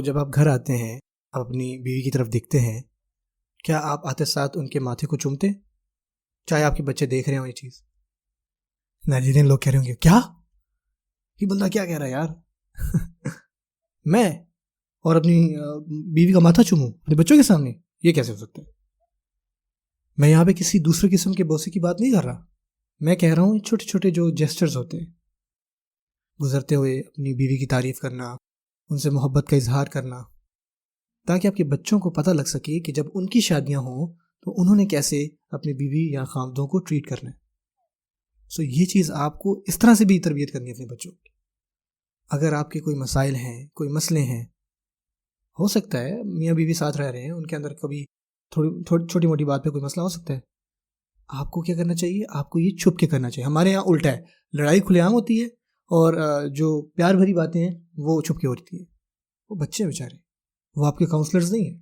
جب آپ گھر آتے ہیں، آپ اپنی بیوی کی طرف دیکھتے ہیں، کیا آپ آتے ساتھ ان کے ماتھے کو چومتے؟ چاہے آپ کے بچے دیکھ رہے ہوں یہ چیز۔ نائجیرین لوگ کہہ رہے ہوں گے کیا یہ بندہ کیا کہہ رہا ہے یار میں اور اپنی بیوی کا ماتھا چوموں اپنے بچوں کے سامنے؟ یہ کیسے ہو سکتا ہے؟ میں یہاں پہ کسی دوسرے قسم کے بوسے کی بات نہیں کر رہا، میں کہہ رہا ہوں چھوٹے چھوٹے جو جیسچرز ہوتے ہیں، گزرتے ہوئے اپنی بیوی کی تعریف کرنا، ان سے محبت کا اظہار کرنا، تاکہ آپ کے بچوں کو پتہ لگ سکے کہ جب ان کی شادیاں ہوں تو انہوں نے کیسے اپنی بیوی یا خاندوں کو ٹریٹ کرنا ہے۔ یہ چیز آپ کو اس طرح سے بھی تربیت کرنی ہے اپنے بچوں کی۔ اگر آپ کے کوئی مسائل ہیں، کوئی مسئلے ہیں، ہو سکتا ہے میاں بیوی ساتھ رہ رہے ہیں، ان کے اندر کبھی تھوڑی چھوٹی موٹی بات پہ کوئی مسئلہ ہو سکتا ہے، آپ کو کیا کرنا چاہیے؟ آپ کو یہ چھپ کے کرنا چاہیے۔ ہمارے یہاں الٹا ہے، لڑائی کھلے عام ہوتی ہے اور جو پیار بھری باتیں ہیں وہ چھپ کے ہوتی ہیں۔ وہ بچے بیچارے، وہ آپ کے کاؤنسلرز نہیں ہیں۔